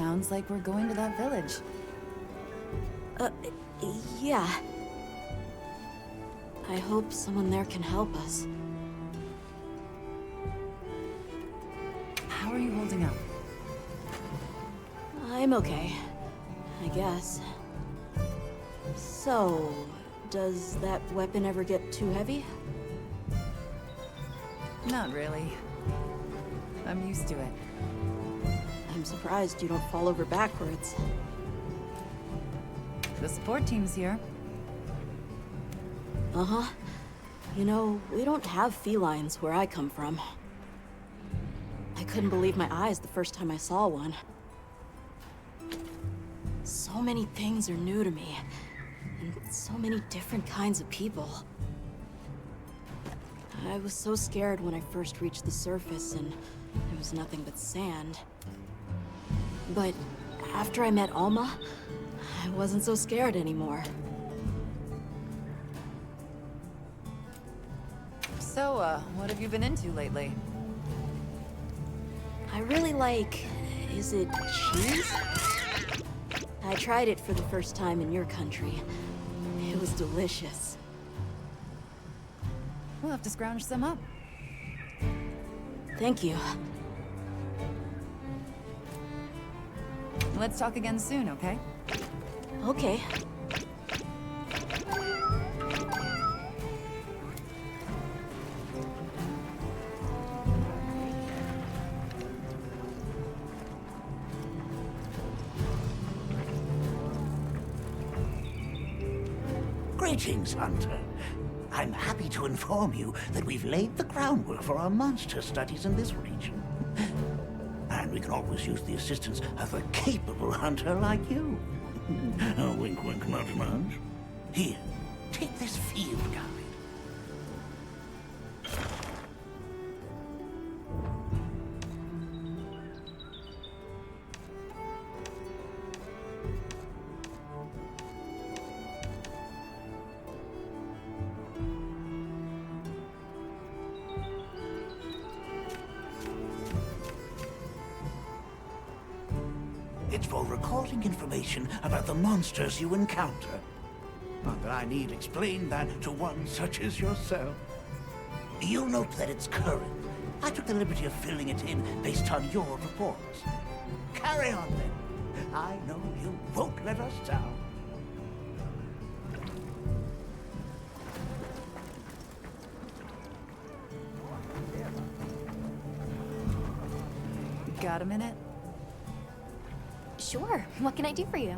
Sounds like we're going to that village. Yeah. I hope someone there can help us. How are you holding up? I'm okay, I guess. So, does that weapon ever get too heavy? Not really. I'm used to it. I'm surprised you don't fall over backwards. The support team's here. Uh-huh. You know, we don't have felines where I come from. I couldn't believe my eyes the first time I saw one. So many things are new to me, and so many different kinds of people. I was so scared when I first reached the surface, and there was nothing but sand. But after I met Alma, I wasn't so scared anymore. So, what have you been into lately? I really like... is it cheese? I tried it for the first time in your country. It was delicious. We'll have to scrounge some up. Thank you. Let's talk again soon, okay? Okay. Greetings, Hunter. I'm happy to inform you that we've laid the groundwork for our monster studies in this region. And we can always use the assistance of a capable hunter like you. Wink, wink, nudge, nudge. Here, take this field guide. It's for recording information about the monsters you encounter. Not that I need explain that to one such as yourself. You'll note that it's current. I took the liberty of filling it in based on your reports. Carry on then. I know you won't let us down. Got a minute? Sure. What can I do for you?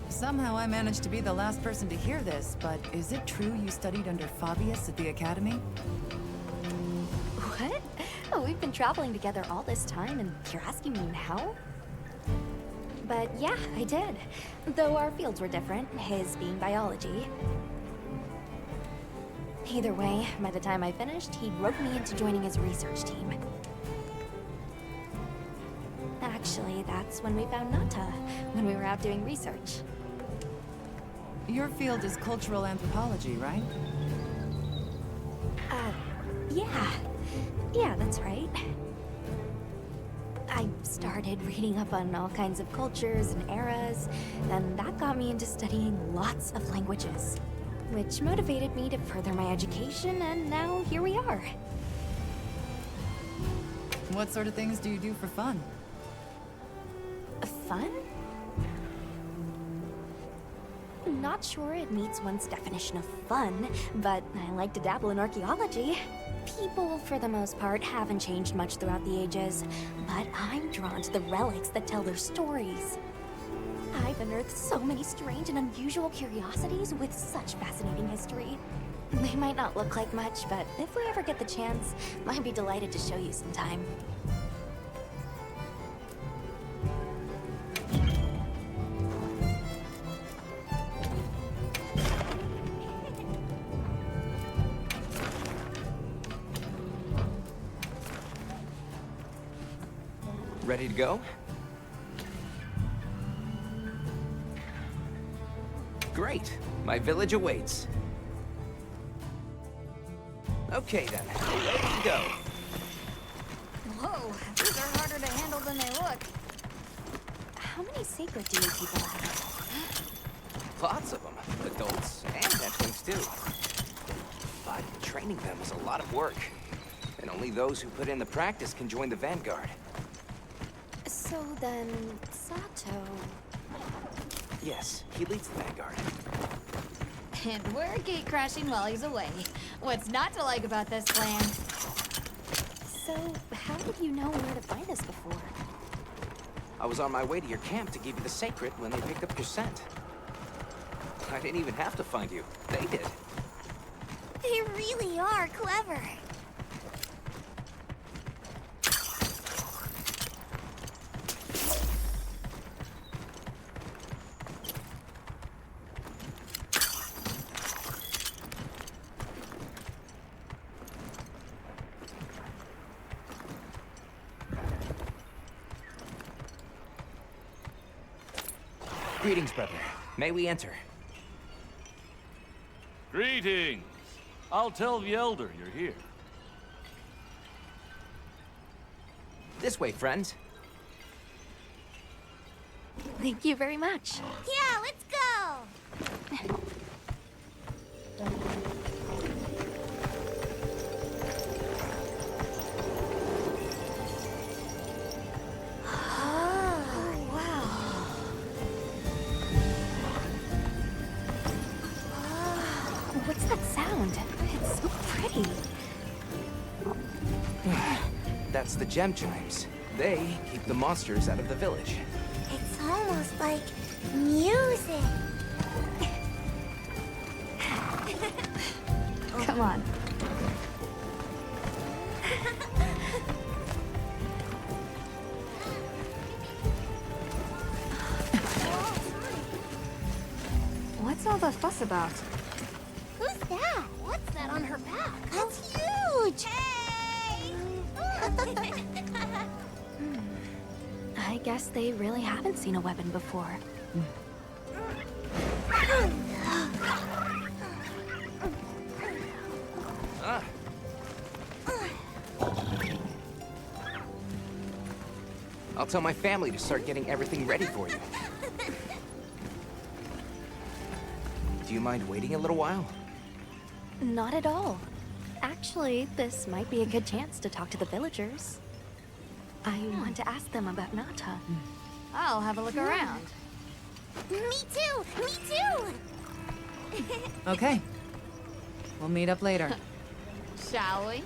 Somehow I managed to be the last person to hear this, but is it true you studied under Fabius at the academy? What? Oh, we've been traveling together all this time, and you're asking me now? But yeah, I did. Though our fields were different, his being biology. Either way, by the time I finished, he roped me into joining his research team. Actually, that's when we found Nata, when we were out doing research. Your field is cultural anthropology, right? Yeah. Yeah, that's right. I started reading up on all kinds of cultures and eras, and that got me into studying lots of languages, which motivated me to further my education, and now here we are. What sort of things do you do for fun? Fun? Not sure it meets one's definition of fun, but I like to dabble in archaeology. People, for the most part, haven't changed much throughout the ages, but I'm drawn to the relics that tell their stories. I've unearthed so many strange and unusual curiosities with such fascinating history. They might not look like much, but if we ever get the chance, I'd be delighted to show you sometime. Ready to go? Great. My village awaits. Okay then. Ready to go. Whoa, these are harder handle than they look. How many sacred do you people have? Lots of them. Adults and Thnks too. But training them is a lot of work. And only those who put in the practice can join the Vanguard. So then, Sato... Yes, he leads the Vanguard. And we're gate crashing while he's away. What's not to like about this plan? So, how did you know where to find us before? I was on my way to your camp to give you the sacred when they picked up your scent. I didn't even have to find you. They did. They really are clever. Greetings, brother. May we enter? Greetings. I'll tell the Elder you're here. This way, friends. Thank you very much. Yeah, let's go! What's that sound? It's so pretty. That's the gem chimes. They keep the monsters out of the village. It's almost like music. Come on. What's all the fuss about? Who's that? What's that on her back? That's huge! Hey! I guess they really haven't seen a weapon before. Ah. I'll tell my family to start getting everything ready for you. Do you mind waiting a little while? Not at all. Actually, this might be a good chance to talk to the villagers. I want to ask them about Nata. I'll have a look around. Me too! Me too! Okay. We'll meet up later. Shall we?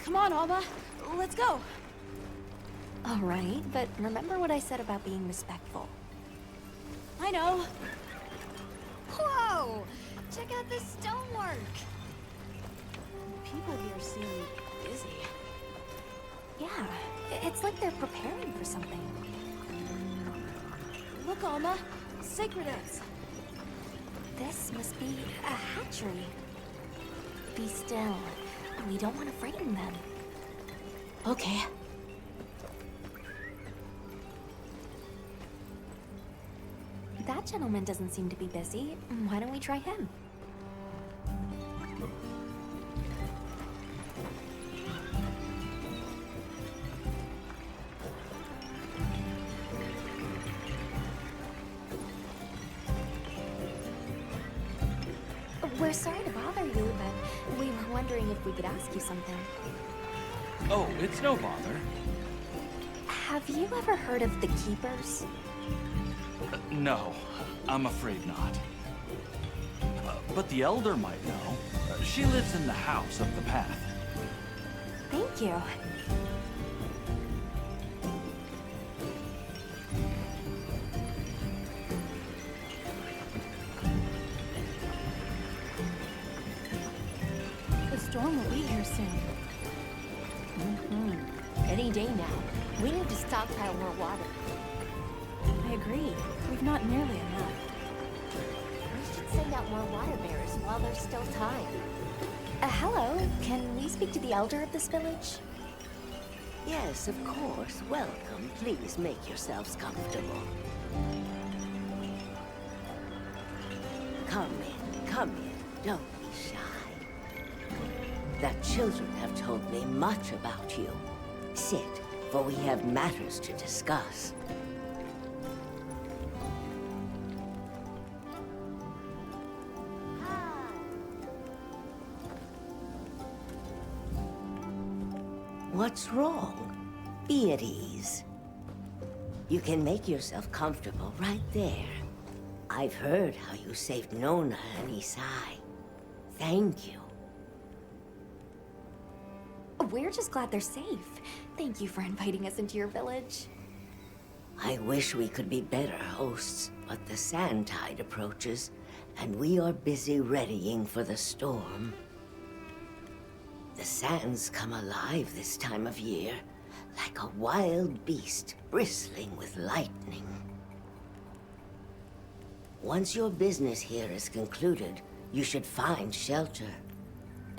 Come on, Alma. Let's go. All right, but remember what I said about being respectful. I know. Whoa! Check out this stonework. People here seem busy. Yeah, it's like they're preparing for something. Look, Alma. Sacred eggs. This must be a hatchery. Be still. We don't want to frighten them. Okay. That gentleman doesn't seem to be busy. Why don't we try him? We're sorry to bother you, but we were wondering if we could ask you something. Oh, it's no bother. Have you ever heard of the Keepers? No, I'm afraid not. But the Elder might know. She lives in the house up the path. Thank you. The storm will be here soon. Any day now. We need to stockpile more water. I agree. We've not nearly enough. We should send out more water bearers while there's still time. Hello. Can we speak to the elder of this village? Yes, of course. Welcome. Please make yourselves comfortable. Come in. Come in. Don't be shy. that children have told me much about you. Sit, for we have matters to discuss. What's wrong? Be at ease. You can make yourself comfortable right there. I've heard how you saved Nona and Isai. Thank you. We're just glad they're safe. Thank you for inviting us into your village. I wish we could be better hosts, but the sand tide approaches, and we are busy readying for the storm. The sands come alive this time of year, like a wild beast bristling with lightning. Once your business here is concluded, you should find shelter.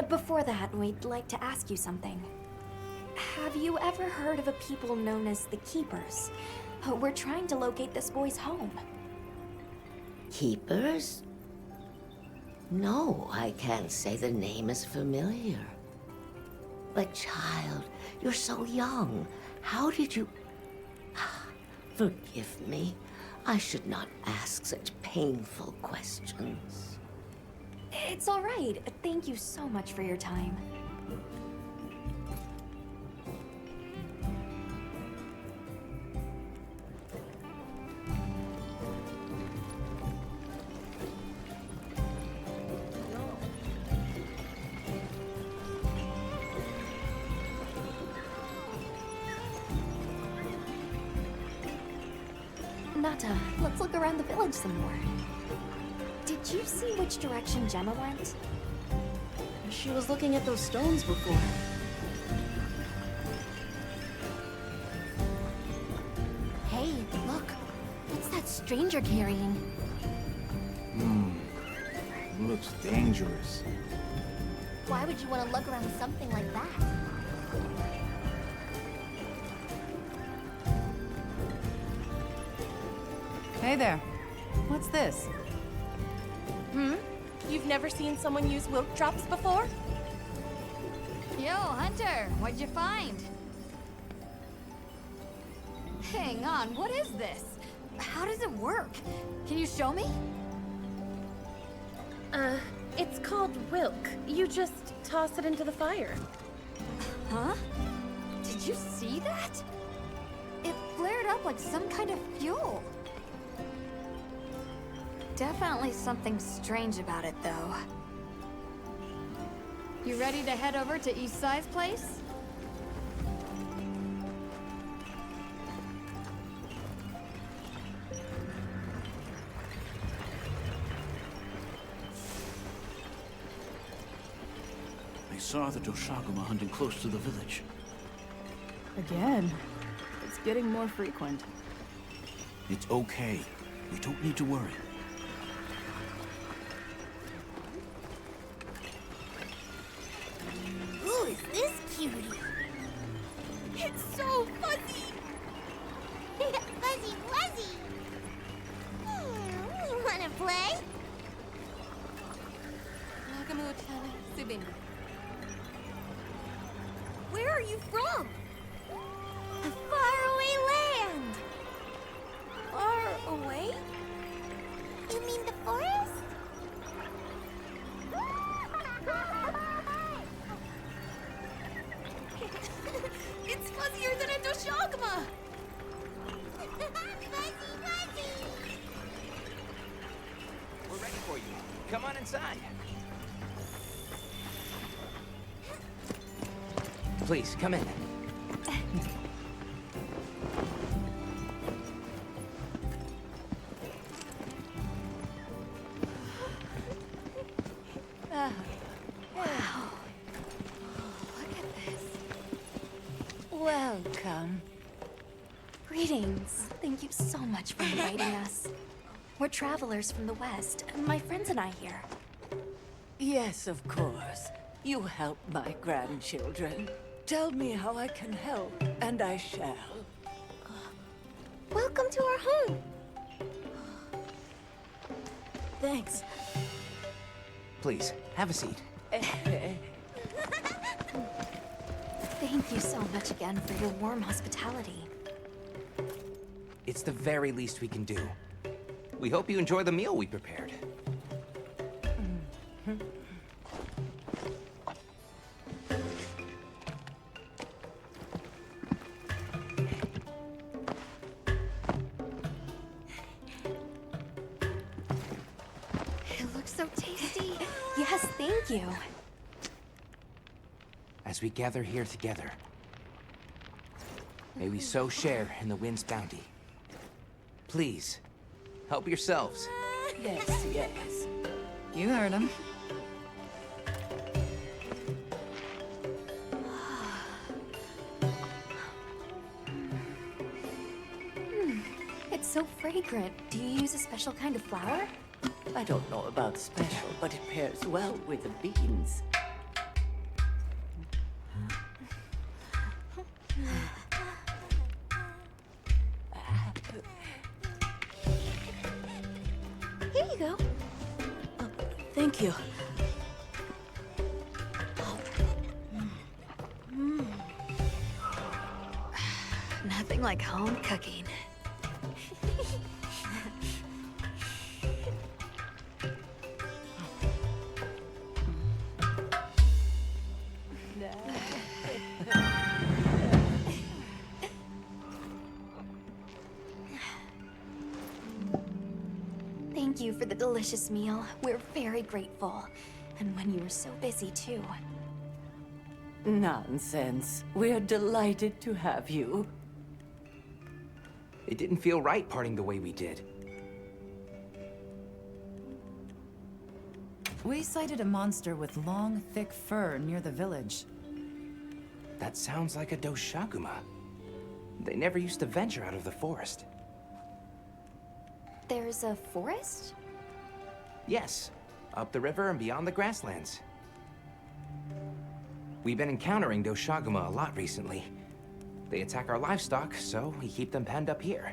Before that, we'd like to ask you something. Have you ever heard of a people known as the Keepers? We're trying to locate this boy's home. Keepers? No, I can't say the name is familiar. But child, you're so young. How did you... Forgive me. I should not ask such painful questions. It's all right. Thank you so much for your time. Nata, let's look around the village some more. Did you see which direction Gemma went? She was looking at those stones before. Hey, look. What's that stranger carrying? Looks dangerous. Why would you want to lug around something like that? Hey there. What's this? You've never seen someone use wilk drops before? Yo, Hunter, what'd you find? Hang on, what is this? How does it work? Can you show me? It's called wilk. You just toss it into the fire. Huh? Did you see that? It flared up like some kind of fuel. Definitely something strange about it, though. You ready to head over to Isai's place? I saw the Doshaguma hunting close to the village. Again. It's getting more frequent. It's okay. We don't need to worry. Who is this cutie? It's so fuzzy! Fuzzy Wuzzy! You wanna play? Where are you from? A faraway land! Far away? You mean the forest? It's fuzzier than a Doshaguma! Fuzzy, fuzzy! We're ready for you. Come on inside. Please, come in. Welcome. Greetings. Thank you so much for inviting us. We're travelers from the West, and my friends and I here. Yes, of course. You help my grandchildren. Tell me how I can help, and I shall. Welcome to our home! Thanks. Please, have a seat. Thank you so much again for your warm hospitality. It's the very least we can do. We hope you enjoy the meal we prepared. It looks so tasty. Yes, thank you. As we gather here together, may we so share in the wind's bounty. Please, help yourselves. Yes, yes. You heard him. It's so fragrant. Do you use a special kind of flour? I don't know about special, but it pairs well with the beans. Here you go. Thank you. Nothing like home cooking. Thank you for the delicious meal. We're very grateful. And when you were so busy, too. Nonsense. We're delighted to have you. It didn't feel right parting the way we did. We sighted a monster with long, thick fur near the village. That sounds like a Doshaguma. They never used to venture out of the forest. There's a forest? Yes, up the river and beyond the grasslands. We've been encountering Doshaguma a lot recently. They attack our livestock, so we keep them penned up here.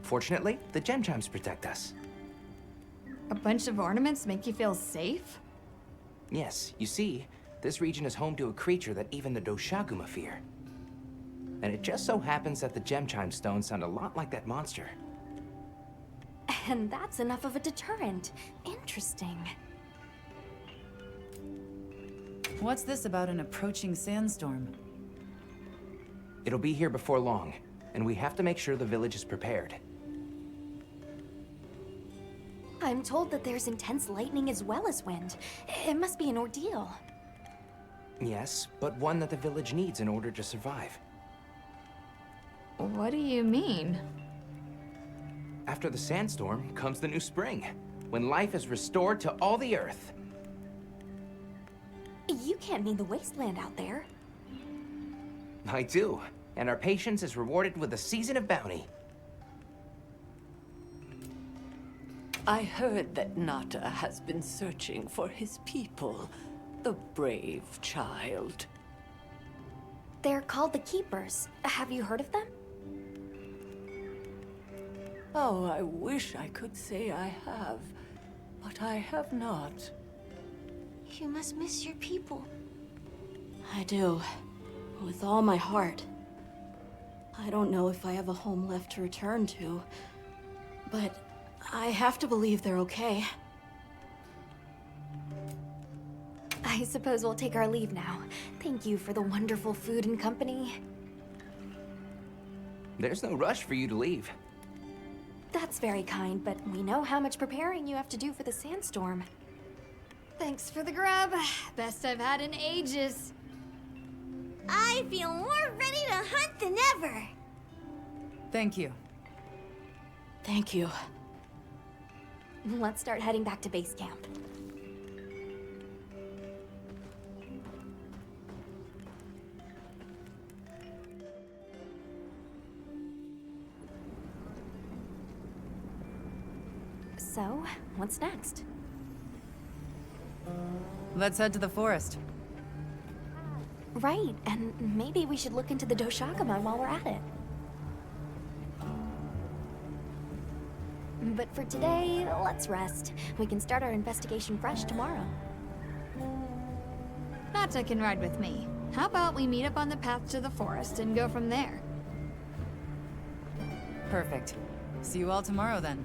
Fortunately, the gem chimes protect us. A bunch of ornaments make you feel safe? Yes, you see, this region is home to a creature that even the Doshaguma fear. And it just so happens that the gem chime stones sound a lot like that monster. And that's enough of a deterrent. Interesting. What's this about an approaching sandstorm? It'll be here before long, and we have to make sure the village is prepared. I'm told that there's intense lightning as well as wind. It must be an ordeal. Yes, but one that the village needs in order to survive. What do you mean? After the sandstorm comes the new spring, when life is restored to all the earth. You can't mean the wasteland out there. I do, and our patience is rewarded with a season of bounty. I heard that Nata has been searching for his people, the brave child. They're called the Keepers. Have you heard of them? Oh, I wish I could say I have, but I have not. You must miss your people. I do. With all my heart. I don't know if I have a home left to return to, but I have to believe they're okay. I suppose we'll take our leave now. Thank you for the wonderful food and company. There's no rush for you to leave. That's very kind, but we know how much preparing you have to do for the sandstorm. Thanks for the grub. Best I've had in ages. I feel more ready to hunt than ever. Thank you. Thank you. Let's start heading back to base camp. So, what's next? Let's head to the forest. Right, and maybe we should look into the Doshaguma while we're at it. But for today, let's rest. We can start our investigation fresh tomorrow. Nata can ride with me. How about we meet up on the path to the forest and go from there? Perfect. See you all tomorrow then.